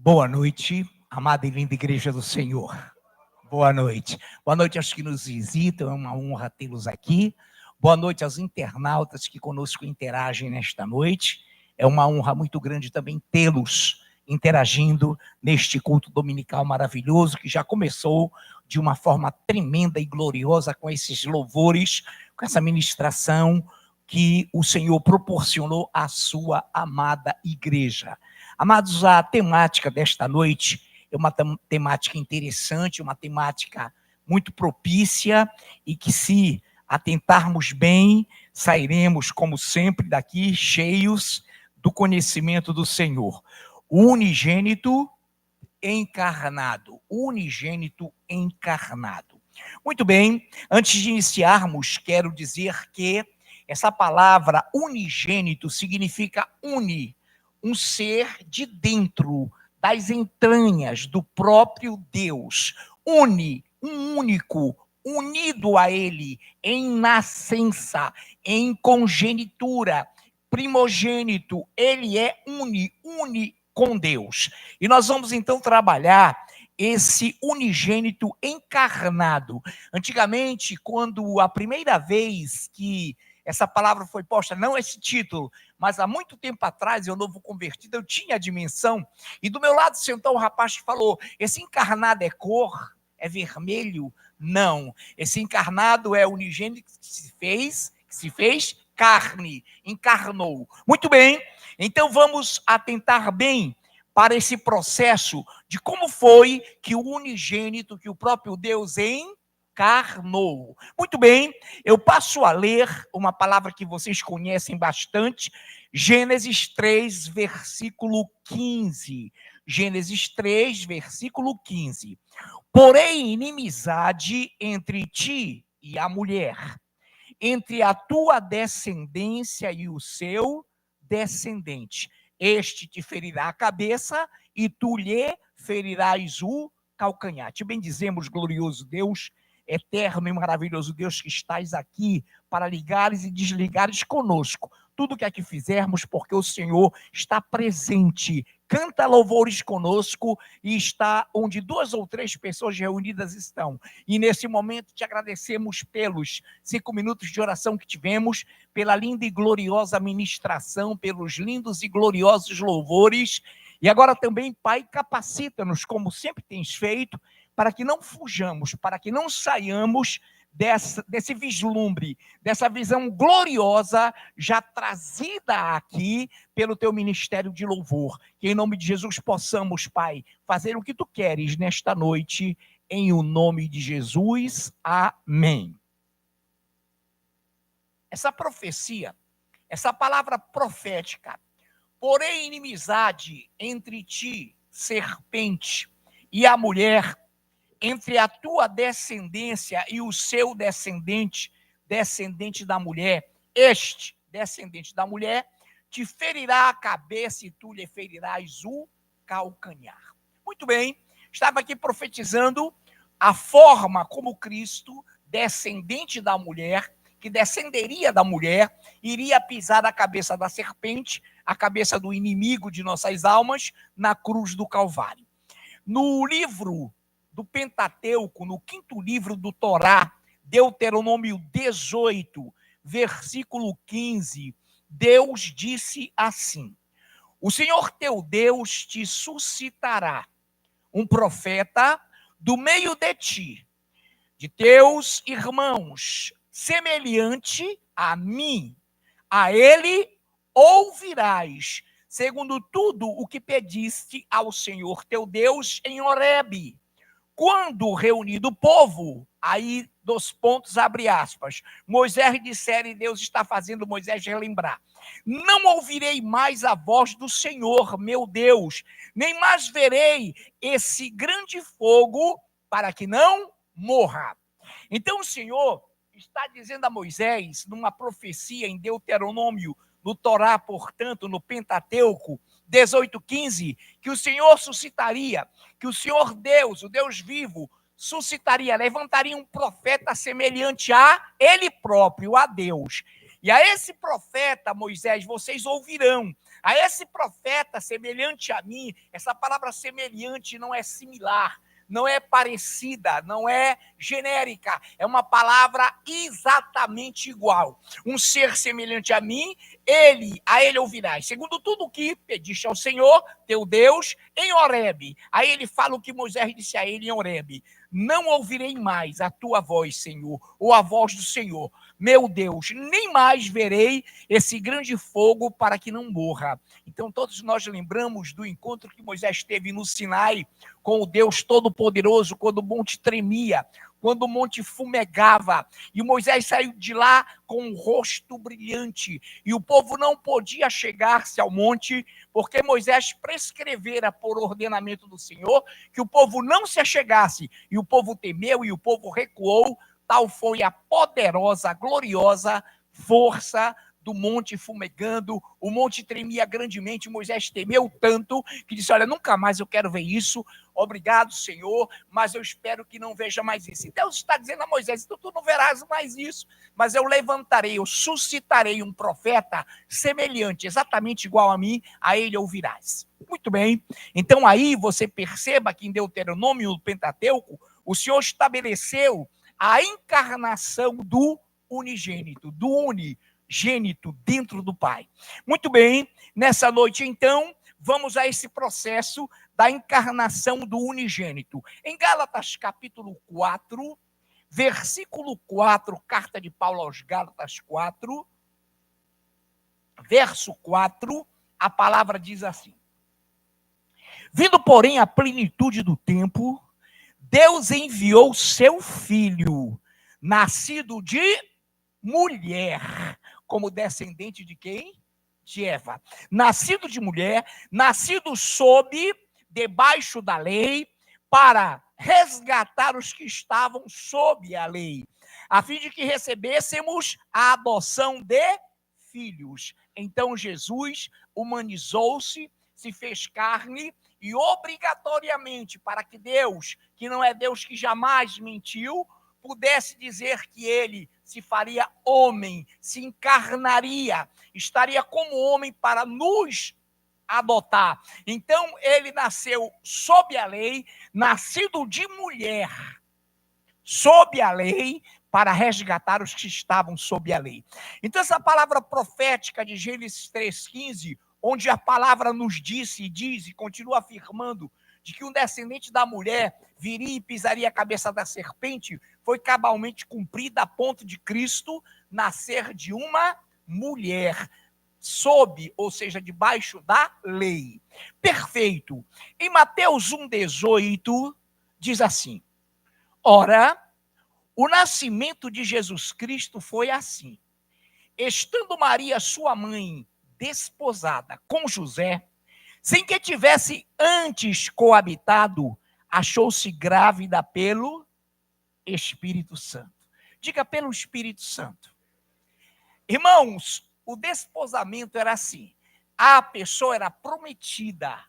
Boa noite, amada e linda Igreja do Senhor. Boa noite. Boa noite aos que nos visitam, é uma honra tê-los aqui. Boa noite aos internautas que conosco interagem nesta noite. É uma honra muito grande também tê-los interagindo neste culto dominical maravilhoso que já começou de uma forma tremenda e gloriosa com esses louvores, com essa ministração que o Senhor proporcionou à sua amada igreja. Amados, a temática desta noite é uma temática interessante, uma temática muito propícia e que, se atentarmos bem, sairemos, como sempre, daqui cheios do conhecimento do Senhor. O unigênito encarnado. Unigênito encarnado. Muito bem, antes de iniciarmos, quero dizer que essa palavra unigênito significa um ser de dentro, das entranhas do próprio Deus. Um único, unido a Ele, em nascença, em congenitura, primogênito. Ele é une com Deus. E nós vamos então trabalhar esse unigênito encarnado. Antigamente, quando a primeira vez que essa palavra foi posta, não esse título, mas há muito tempo atrás, eu novo convertido, eu tinha a dimensão, e do meu lado sentou um rapaz que falou: esse encarnado é cor? É vermelho? Não. Esse encarnado é unigênito que se fez carne, encarnou. Muito bem, então vamos atentar bem para esse processo de como foi que o unigênito, que o próprio Deus encarnou. Muito bem, eu passo a ler uma palavra que vocês conhecem bastante, Gênesis 3, versículo 15. Gênesis 3, versículo 15. Porém, inimizade entre ti e a mulher, entre a tua descendência e o seu descendente. Este te ferirá a cabeça e tu lhe ferirás o calcanhar. Te bendizemos, glorioso Deus, eterno e maravilhoso Deus, que estás aqui para ligares e desligares conosco. Tudo que aqui fizermos, porque o Senhor está presente. Canta louvores conosco e está onde 2 ou 3 pessoas reunidas estão. E nesse momento te agradecemos pelos 5 minutos de oração que tivemos, pela linda e gloriosa ministração, pelos lindos e gloriosos louvores. E agora também, Pai, capacita-nos, como sempre tens feito, para que não fujamos, para que não saiamos desse vislumbre, dessa visão gloriosa já trazida aqui pelo teu ministério de louvor. Que em nome de Jesus possamos, Pai, fazer o que tu queres nesta noite, em o nome de Jesus. Amém. Essa profecia, essa palavra profética, porém inimizade entre ti, serpente, e a mulher, entre a tua descendência e o seu descendente, descendente da mulher, este descendente da mulher, te ferirá a cabeça e tu lhe ferirás o calcanhar. Muito bem, estava aqui profetizando a forma como Cristo, descendente da mulher, que descenderia da mulher, iria pisar a cabeça da serpente, a cabeça do inimigo de nossas almas, na cruz do Calvário. No livro do Pentateuco, no 5º livro do Torá, Deuteronômio 18, versículo 15, Deus disse assim: o Senhor teu Deus te suscitará um profeta do meio de ti, de teus irmãos, semelhante a mim. A ele ouvirás, segundo tudo o que pediste ao Senhor teu Deus em Horebe. Quando reunido o povo, aí 2 pontos, abre aspas, Moisés dissera, e Deus está fazendo Moisés relembrar: não ouvirei mais a voz do Senhor, meu Deus, nem mais verei esse grande fogo, para que não morra. Então o Senhor está dizendo a Moisés, numa profecia em Deuteronômio, no Torá, portanto, no Pentateuco, 18:15, que o Senhor suscitaria, que o Senhor Deus, o Deus vivo, suscitaria, levantaria um profeta semelhante a ele próprio, a Deus. E a esse profeta, Moisés, vocês ouvirão. A esse profeta semelhante a mim, essa palavra semelhante não é similar, não é parecida, não é genérica, é uma palavra exatamente igual. Um ser semelhante a mim, a ele ouvirás, segundo tudo o que pediste ao Senhor, teu Deus, em Horebe. Aí ele fala o que Moisés disse a ele em Horebe: não ouvirei mais a tua voz, Senhor, ou a voz do Senhor, meu Deus, nem mais verei esse grande fogo para que não morra. Então todos nós lembramos do encontro que Moisés teve no Sinai com o Deus Todo-Poderoso, quando o monte tremia, quando o monte fumegava, e Moisés saiu de lá com um rosto brilhante, e o povo não podia chegar-se ao monte, porque Moisés prescrevera por ordenamento do Senhor que o povo não se achegasse, e o povo temeu, e o povo recuou. Tal foi a poderosa, gloriosa força do monte fumegando, o monte tremia grandemente, Moisés temeu tanto, que disse: olha, nunca mais eu quero ver isso, obrigado, Senhor, mas eu espero que não veja mais isso. E Deus está dizendo a Moisés: então tu não verás mais isso, mas eu levantarei, eu suscitarei um profeta semelhante, exatamente igual a mim, a ele ouvirás. Muito bem, então aí você perceba que em Deuteronômio, no Pentateuco, o Senhor estabeleceu a encarnação do unigênito, do unigênito dentro do Pai. Muito bem, nessa noite então, vamos a esse processo da encarnação do unigênito. Em Gálatas capítulo 4, versículo 4, carta de Paulo aos Gálatas 4, verso 4, a palavra diz assim: vindo, porém, a plenitude do tempo, Deus enviou seu filho, nascido de mulher, como descendente de quem? De Eva. Nascido de mulher, nascido debaixo da lei, para resgatar os que estavam sob a lei, a fim de que recebêssemos a adoção de filhos. Então Jesus humanizou-se, se fez carne, e obrigatoriamente, para que Deus, que não é Deus que jamais mentiu, pudesse dizer que ele se faria homem, se encarnaria, estaria como homem para nos adotar. Então, ele nasceu sob a lei, nascido de mulher, sob a lei, para resgatar os que estavam sob a lei. Então, essa palavra profética de Gênesis 3,15, onde a palavra nos disse e diz e continua afirmando de que um descendente da mulher viria e pisaria a cabeça da serpente, foi cabalmente cumprida a ponto de Cristo nascer de uma mulher, sob, ou seja, debaixo da lei. Perfeito. Em Mateus 1,18, diz assim: ora, o nascimento de Jesus Cristo foi assim. Estando Maria, sua mãe, desposada com José, sem que tivesse antes coabitado, achou-se grávida pelo Espírito Santo. Diga: pelo Espírito Santo. Irmãos, o desposamento era assim: a pessoa era prometida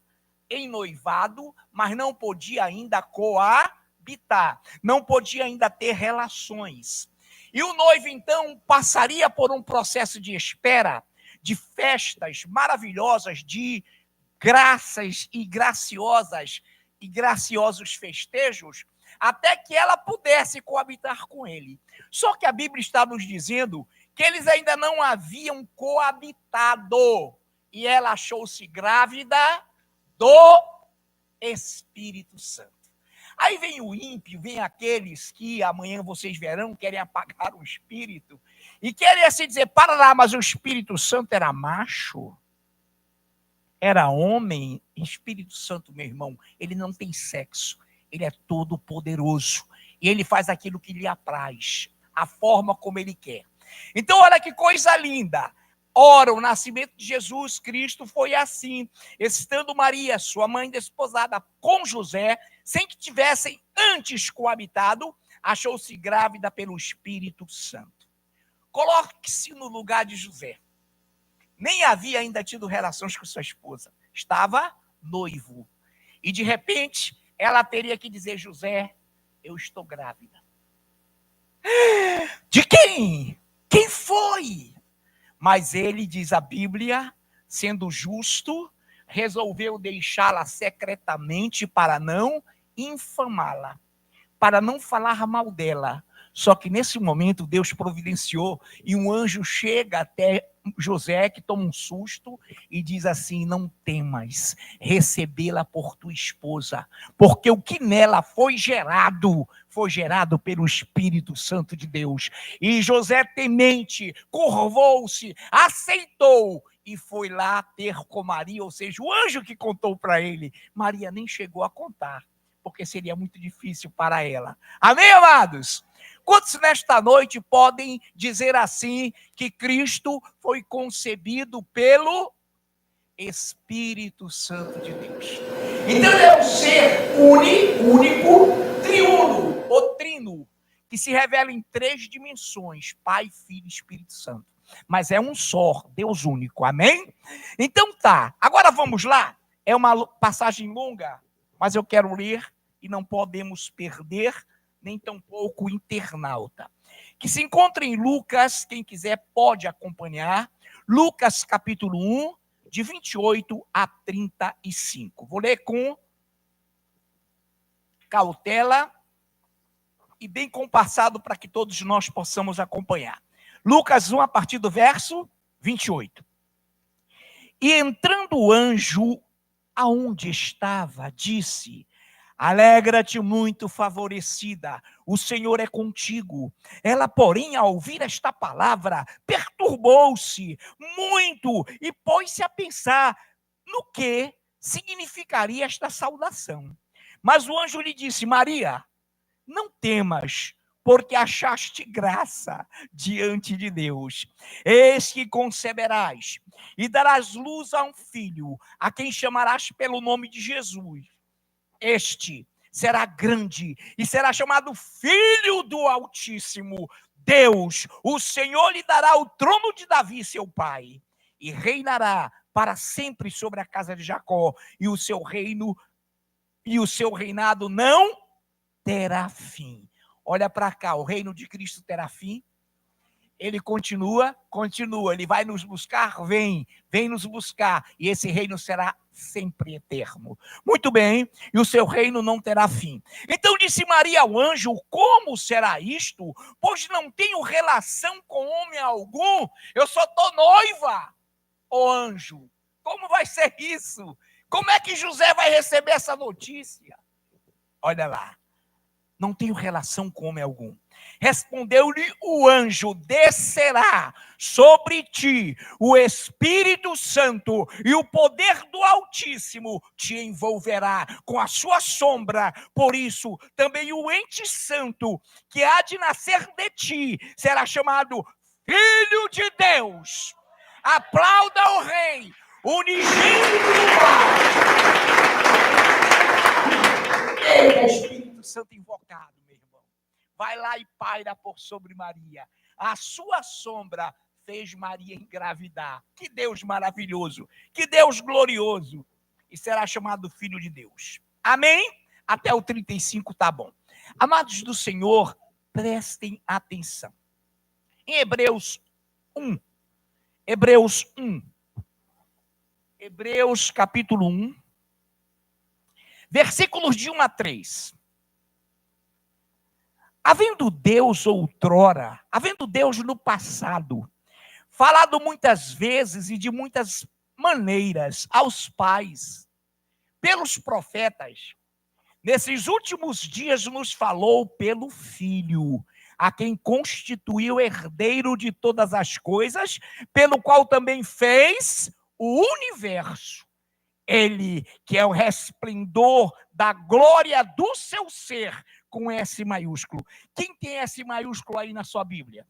em noivado, mas não podia ainda coabitar, não podia ainda ter relações. E o noivo, então, passaria por um processo de espera, de festas maravilhosas, de graças e graciosas e graciosos festejos, até que ela pudesse coabitar com ele. Só que a Bíblia está nos dizendo que eles ainda não haviam coabitado, e ela achou-se grávida do Espírito Santo. Aí vem o ímpio, vem aqueles que amanhã vocês verão, querem apagar o Espírito, e querem assim dizer: para lá, mas o Espírito Santo era macho? Era homem? Espírito Santo, meu irmão, ele não tem sexo, ele é todo poderoso, e ele faz aquilo que lhe apraz, a forma como ele quer. Então, olha que coisa linda. Ora, o nascimento de Jesus Cristo foi assim: estando Maria, sua mãe desposada, com José, sem que tivessem antes coabitado, achou-se grávida pelo Espírito Santo. Coloque-se no lugar de José. Nem havia ainda tido relações com sua esposa, estava noivo. E de repente, ela teria que dizer: José, eu estou grávida. De quem? Quem foi? Mas ele, diz a Bíblia, sendo justo, resolveu deixá-la secretamente para não infamá-la, para não falar mal dela. Só que nesse momento Deus providenciou e um anjo chega até José, que toma um susto e diz assim: não temas recebê-la por tua esposa, porque o que nela foi gerado pelo Espírito Santo de Deus. E José, temente, curvou-se, aceitou e foi lá ter com Maria, ou seja, o anjo que contou para ele. Maria nem chegou a contar, porque seria muito difícil para ela. Amém, amados? Quantos nesta noite podem dizer assim, que Cristo foi concebido pelo Espírito Santo de Deus? Então é um ser único, triuno, ou trino, que se revela em 3 dimensões, Pai, Filho e Espírito Santo. Mas é um só, Deus único, amém? Então tá, agora vamos lá. É uma passagem longa, mas eu quero ler e não podemos perder nem tampouco o internauta, que se encontra em Lucas. Quem quiser pode acompanhar, Lucas capítulo 1, de 28 a 35. Vou ler com cautela e bem compassado para que todos nós possamos acompanhar. Lucas 1, a partir do verso 28. E entrando o anjo aonde estava, disse: alegra-te muito, favorecida, o Senhor é contigo. Ela, porém, ao ouvir esta palavra, perturbou-se muito e pôs-se a pensar no que significaria esta saudação. Mas o anjo lhe disse: Maria, não temas, porque achaste graça diante de Deus. Eis que conceberás e darás luz a um filho, a quem chamarás pelo nome de Jesus. Este será grande e será chamado Filho do Altíssimo. Deus, o Senhor, lhe dará o trono de Davi, seu pai, e reinará para sempre sobre a casa de Jacó, e o seu reinado não terá fim. Olha para cá, o reino de Cristo terá fim? Ele continua, ele vai nos buscar, vem nos buscar, e esse reino será sempre eterno. Muito bem, e o seu reino não terá fim. Então disse Maria ao anjo: como será isto? Pois não tenho relação com homem algum, eu só estou noiva. Ô anjo, como vai ser isso? Como é que José vai receber essa notícia? Olha lá, não tenho relação com homem algum. Respondeu-lhe o anjo: descerá sobre ti o Espírito Santo, e o poder do Altíssimo te envolverá com a sua sombra. Por isso, também o ente santo que há de nascer de ti será chamado Filho de Deus. Aplauda o Rei, unigênito do Pai. Ele é Espírito Santo invocado, meu irmão. Vai lá e paira por sobre Maria. A sua sombra fez Maria engravidar. Que Deus maravilhoso, que Deus glorioso. E será chamado Filho de Deus. Amém? Até o 35 tá bom. Amados do Senhor, prestem atenção. Em Hebreus 1. Hebreus capítulo 1. Versículos de 1 a 3. Havendo Deus outrora, havendo Deus no passado, falado muitas vezes e de muitas maneiras aos pais, pelos profetas, nesses últimos dias nos falou pelo Filho, a quem constituiu herdeiro de todas as coisas, pelo qual também fez o universo. Ele, que é o resplendor da glória do seu ser, com S maiúsculo. Quem tem S maiúsculo aí na sua Bíblia?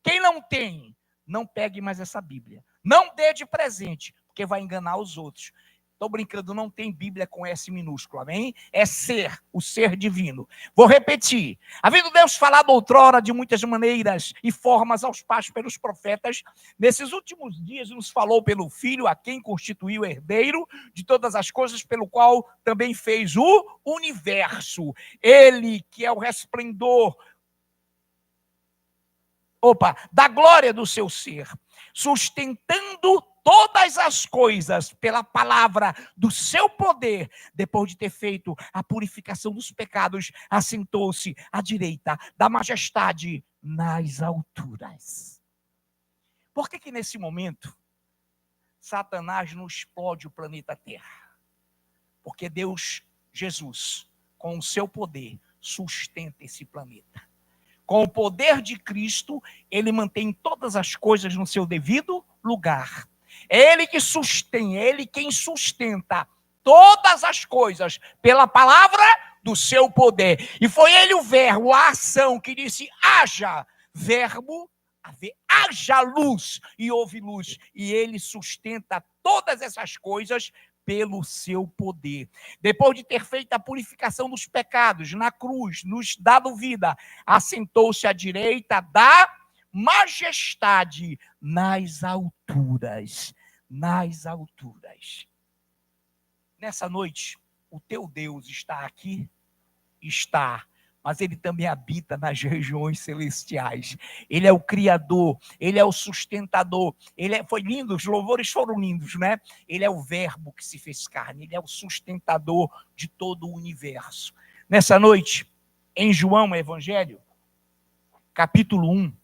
Quem não tem, não pegue mais essa Bíblia. Não dê de presente, porque vai enganar os outros. Estou brincando, não tem Bíblia com S minúsculo, amém? É ser, o ser divino. Vou repetir. Havendo Deus falado outrora de muitas maneiras e formas aos pais pelos profetas, nesses últimos dias nos falou pelo Filho, a quem constituiu herdeiro de todas as coisas, pelo qual também fez o universo. Ele, que é o resplendor da glória do seu ser, sustentando todas as coisas pela palavra do seu poder, depois de ter feito a purificação dos pecados, assentou-se à direita da majestade nas alturas. Por que nesse momento Satanás não explode o planeta Terra? Porque Deus, Jesus, com o seu poder, sustenta esse planeta. Com o poder de Cristo, ele mantém todas as coisas no seu devido lugar. É ele que sustém, é ele quem sustenta todas as coisas pela palavra do seu poder. E foi ele o verbo, a ação que disse: haja, verbo, haja luz, e houve luz. E ele sustenta todas essas coisas pelo seu poder. Depois de ter feito a purificação dos pecados na cruz, nos dado vida, assentou-se à direita da majestade nas alturas. Nas alturas. Nessa noite, o teu Deus está aqui? Está. Mas ele também habita nas regiões celestiais. Ele é o Criador, ele é o sustentador. Foi lindo, os louvores foram lindos, né? Ele é o verbo que se fez carne, ele é o sustentador de todo o universo. Nessa noite, em João Evangelho, capítulo 1,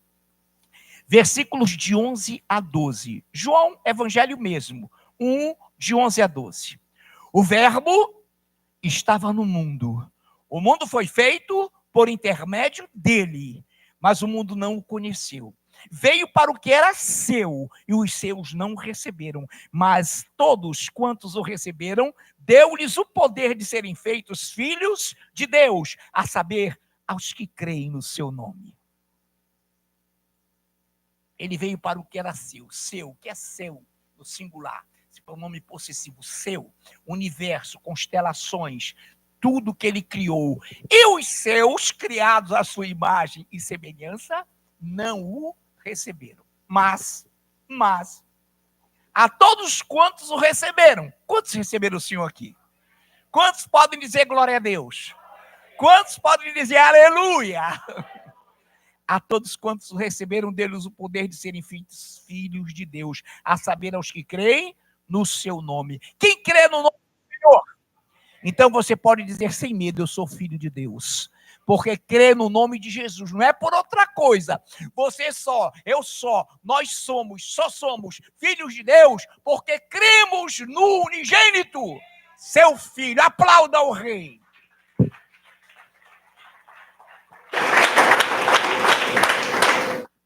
versículos de 11 a 12. João Evangelho mesmo, 1, de 11 a 12. O verbo estava no mundo. O mundo foi feito por intermédio dele, mas o mundo não o conheceu. Veio para o que era seu, e os seus não o receberam. Mas todos quantos o receberam, deu-lhes o poder de serem feitos filhos de Deus, a saber, aos que creem no seu nome. Ele veio para o que era seu, que é seu, no singular, esse pronome possessivo, seu, universo, constelações, tudo que ele criou. E os seus, criados à sua imagem e semelhança, não o receberam. Mas, a todos quantos o receberam, quantos receberam o Senhor aqui? Quantos podem dizer glória a Deus? Quantos podem dizer aleluia? A todos quantos receberam deles o poder de serem filhos de Deus, a saber, aos que creem no seu nome. Quem crê no nome do Senhor? Então você pode dizer sem medo: eu sou filho de Deus. Porque crê no nome de Jesus, não é por outra coisa. Nós só somos filhos de Deus porque cremos no unigênito, seu filho. Aplauda o rei.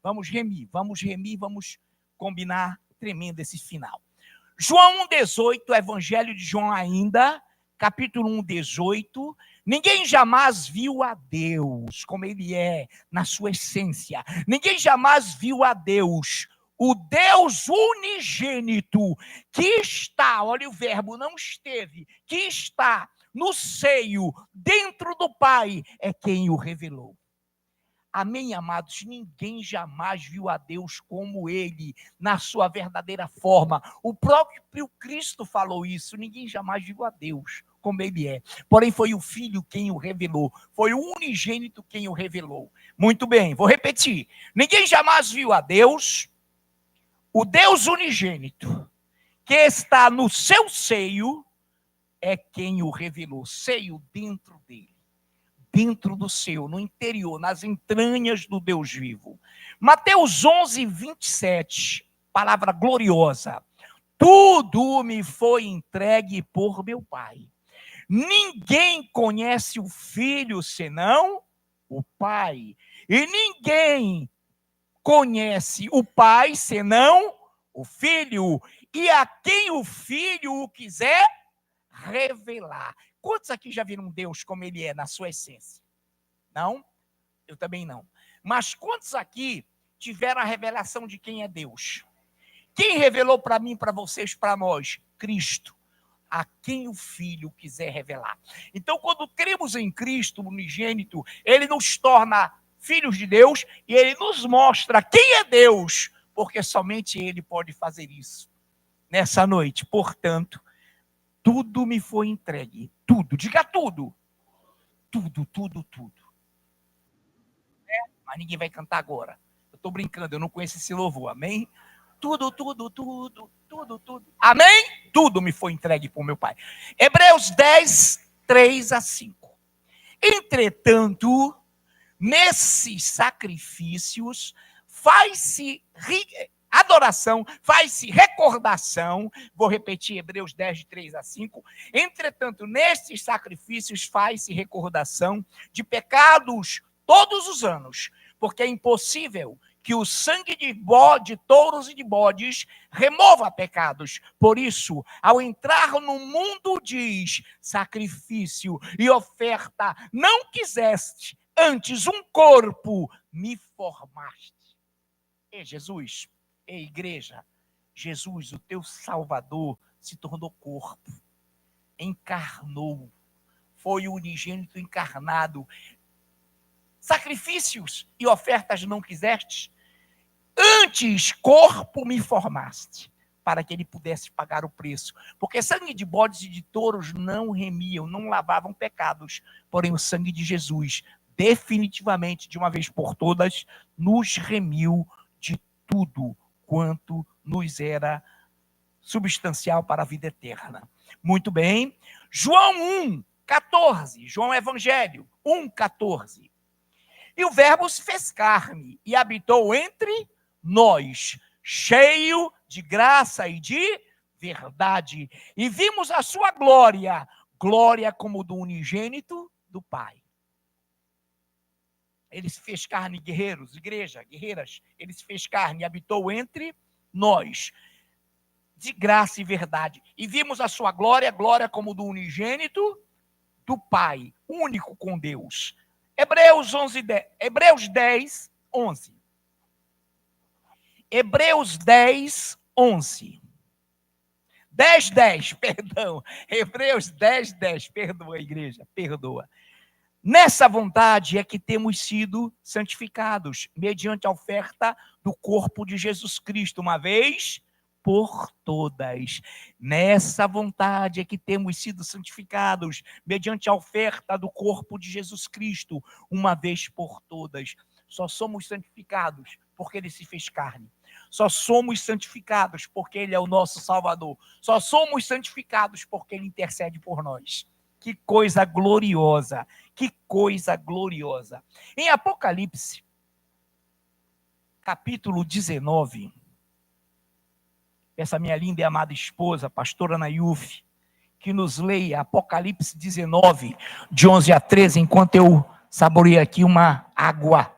Vamos remir, vamos combinar tremendo esse final. João 1,18, Evangelho de João ainda, capítulo 1,18. Ninguém jamais viu a Deus como ele é, na sua essência. Ninguém jamais viu a Deus, o Deus unigênito, que está, olha o verbo, não esteve, que está no seio, dentro do Pai, é quem o revelou. Amém, amados? Ninguém jamais viu a Deus como ele, na sua verdadeira forma. O próprio Cristo falou isso. Ninguém jamais viu a Deus como ele é. Porém, foi o Filho quem o revelou. Foi o unigênito quem o revelou. Muito bem, vou repetir. Ninguém jamais viu a Deus, o Deus unigênito, que está no seu seio, é quem o revelou. Seio dentro dele. Dentro do seu, no interior, nas entranhas do Deus vivo. Mateus 11, 27, palavra gloriosa. Tudo me foi entregue por meu Pai. Ninguém conhece o Filho senão o Pai. E ninguém conhece o Pai senão o Filho. E a quem o Filho o quiser revelar. Quantos aqui já viram Deus como ele é na sua essência? Não? Eu também não. Mas quantos aqui tiveram a revelação de quem é Deus? Quem revelou para mim, para vocês, para nós? Cristo. A quem o Filho quiser revelar. Então, quando cremos em Cristo, unigênito, ele nos torna filhos de Deus e ele nos mostra quem é Deus, porque somente ele pode fazer isso. Nessa noite, portanto, tudo me foi entregue. Tudo, diga tudo. Tudo. Mas ninguém vai cantar agora. Eu estou brincando, eu não conheço esse louvor, amém? Tudo. tudo. Amém? Tudo me foi entregue por meu Pai. Hebreus 10, 3 a 5. Entretanto, nesses sacrifícios, faz-se adoração, faz-se recordação. Vou repetir Hebreus 10, de 3 a 5. Entretanto, nesses sacrifícios, faz-se recordação de pecados todos os anos, porque é impossível que o sangue de touros e de bodes remova pecados. Por isso, ao entrar no mundo, diz: sacrifício e oferta não quiseste, antes um corpo me formaste. Ei, Jesus, ei, igreja, Jesus, o teu Salvador, se tornou corpo, encarnou, foi o unigênito encarnado. Sacrifícios e ofertas não quiseste, antes corpo me formaste, para que ele pudesse pagar o preço. Porque sangue de bodes e de touros não remiam, não lavavam pecados, porém o sangue de Jesus, definitivamente, de uma vez por todas, nos remiu de tudo quanto nos era substancial para a vida eterna. Muito bem. João 1, 14, João Evangelho 1, 14. E o verbo se fez carne e habitou entre nós, cheio de graça e de verdade. E vimos a sua glória, glória como do unigênito do Pai. Ele se fez carne, guerreiros, igreja, guerreiras. Ele se fez carne e habitou entre nós, de graça e verdade. E vimos a sua glória, glória como do unigênito do Pai, único com Deus. Hebreus 10, 11. Hebreus 10, 11. 10, 10, perdão. Hebreus 10, 10. Perdoa, igreja, perdoa. Nessa vontade é que temos sido santificados, mediante a oferta do corpo de Jesus Cristo, uma vez por todas. Nessa vontade é que temos sido santificados, mediante a oferta do corpo de Jesus Cristo, uma vez por todas. Só somos santificados porque ele se fez carne. Só somos santificados porque ele é o nosso Salvador. Só somos santificados porque ele intercede por nós. Que coisa gloriosa, que coisa gloriosa. Em Apocalipse, capítulo 19, essa minha linda e amada esposa, a pastora Nayuf, que nos leia Apocalipse 19, de 11 a 13, enquanto eu saboreio aqui uma água.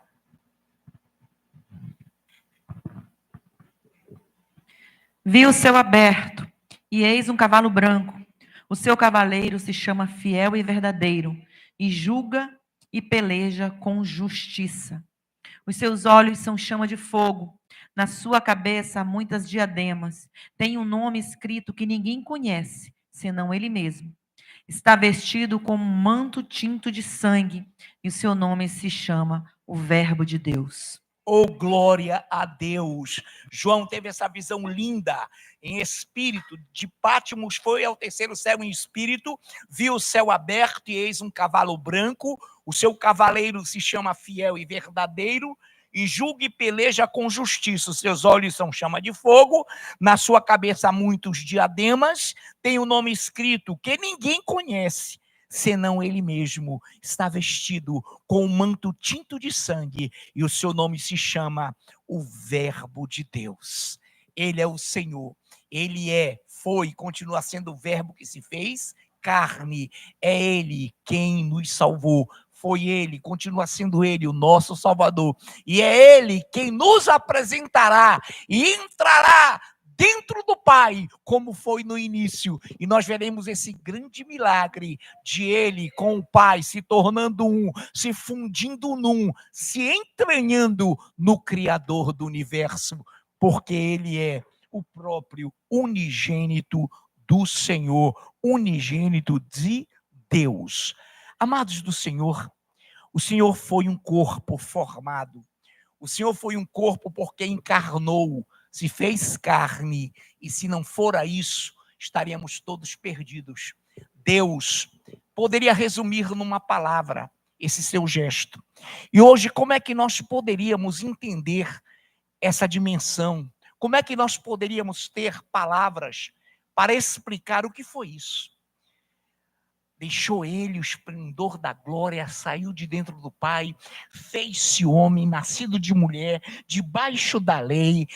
Vi o céu aberto, e eis um cavalo branco. O seu cavaleiro se chama Fiel e Verdadeiro, e julga e peleja com justiça. Os seus olhos são chama de fogo. Na sua cabeça há muitas diademas. Tem um nome escrito que ninguém conhece, senão ele mesmo. Está vestido com um manto tinto de sangue, e o seu nome se chama o Verbo de Deus. Oh, glória a Deus! João teve essa visão linda em espírito. De Pátimos foi ao terceiro céu em espírito, viu o céu aberto e eis um cavalo branco. O seu cavaleiro se chama Fiel e Verdadeiro e julga e peleja com justiça. Os seus olhos são chama de fogo, na sua cabeça há muitos diademas, tem o nome escrito que ninguém conhece, senão ele mesmo. Está vestido com um manto tinto de sangue e o seu nome se chama o Verbo de Deus. Ele é o Senhor, ele foi e continua sendo o Verbo que se fez carne. É ele quem nos salvou, foi ele, continua sendo ele o nosso Salvador, e é ele quem nos apresentará e entrará dentro do Pai, como foi no início. E nós veremos esse grande milagre de ele com o Pai se tornando um, se fundindo num, se entranhando no Criador do universo, porque ele é o próprio unigênito do Senhor, unigênito de Deus. Amados do Senhor, o Senhor foi um corpo formado. O Senhor foi um corpo porque encarnou, se fez carne, e se não fora isso, estaríamos todos perdidos. Deus poderia resumir numa palavra esse seu gesto. E hoje, como é que nós poderíamos entender essa dimensão? Como é que nós poderíamos ter palavras para explicar o que foi isso? Deixou ele o esplendor da glória, saiu de dentro do Pai, fez-se homem, nascido de mulher, debaixo da lei,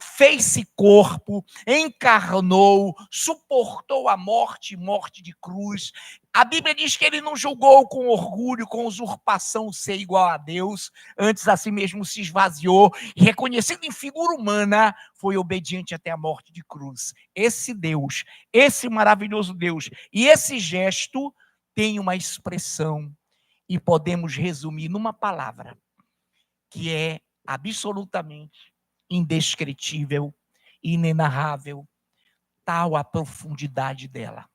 fez-se corpo, encarnou, suportou a morte, morte de cruz. A Bíblia diz que ele não julgou com orgulho, com usurpação ser igual a Deus, antes a si mesmo se esvaziou, e reconhecido em figura humana, foi obediente até a morte de cruz. Esse Deus, esse maravilhoso Deus, e esse gesto tem uma expressão, e podemos resumir numa palavra, que é absolutamente indescritível, inenarrável, tal a profundidade dela.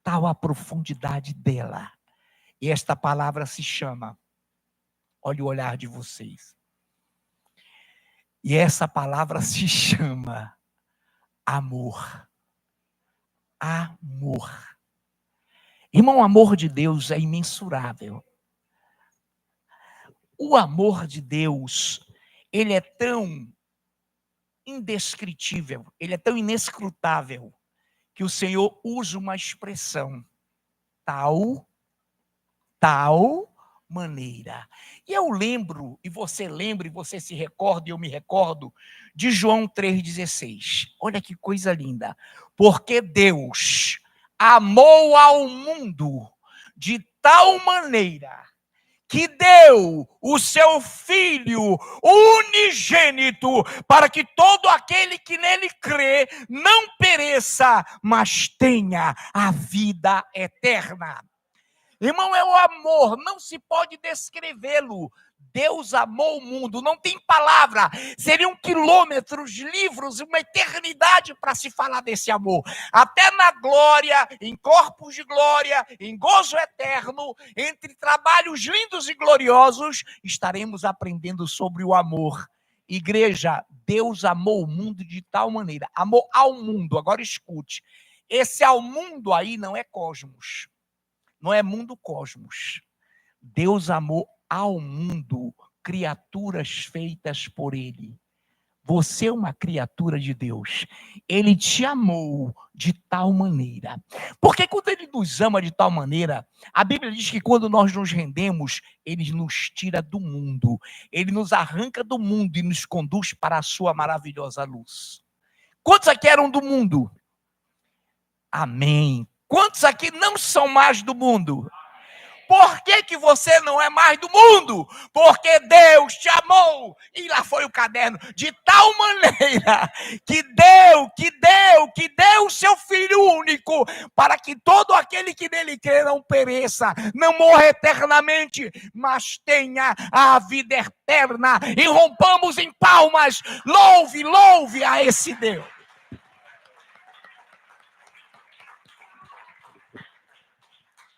Tal a profundidade dela. E esta palavra se chama, olha o olhar de vocês. E essa palavra se chama amor. Amor. Irmão, o amor de Deus é imensurável. O amor de Deus, ele é tão indescritível, ele é tão inescrutável, que o Senhor usa uma expressão, tal maneira. E eu lembro, e você lembra, e você se recorda, e eu me recordo, de João 3,16. Olha que coisa linda. Porque Deus amou ao mundo de tal maneira que deu o seu Filho unigênito, para que todo aquele que nele crê não pereça, mas tenha a vida eterna. Irmão, é o amor, não se pode descrevê-lo. Deus amou o mundo, não tem palavra, seriam quilômetros, livros, uma eternidade para se falar desse amor. Até na glória, em corpos de glória, em gozo eterno, entre trabalhos lindos e gloriosos, estaremos aprendendo sobre o amor. Igreja, Deus amou o mundo de tal maneira, amou ao mundo. Agora escute, esse ao mundo aí não é cosmos. Não é mundo cosmos. Deus amou ao mundo, criaturas feitas por Ele. Você é uma criatura de Deus. Ele te amou de tal maneira. Porque quando Ele nos ama de tal maneira, a Bíblia diz que quando nós nos rendemos, Ele nos tira do mundo. Ele nos arranca do mundo e nos conduz para a sua maravilhosa luz. Quantos aqui eram do mundo? Amém. Quantos aqui não são mais do mundo? Por que você não é mais do mundo? Porque Deus te amou, e lá foi o caderno, de tal maneira que deu o seu Filho único, para que todo aquele que nele crê não pereça, não morra eternamente, mas tenha a vida eterna. E rompamos em palmas, louve a esse Deus.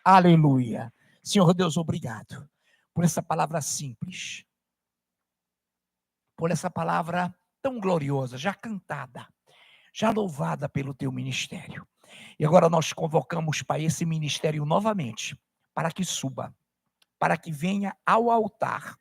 Aleluia. Senhor Deus, obrigado por essa palavra simples, por essa palavra tão gloriosa, já cantada, já louvada pelo teu ministério. E agora nós convocamos para esse ministério novamente, para que suba, para que venha ao altar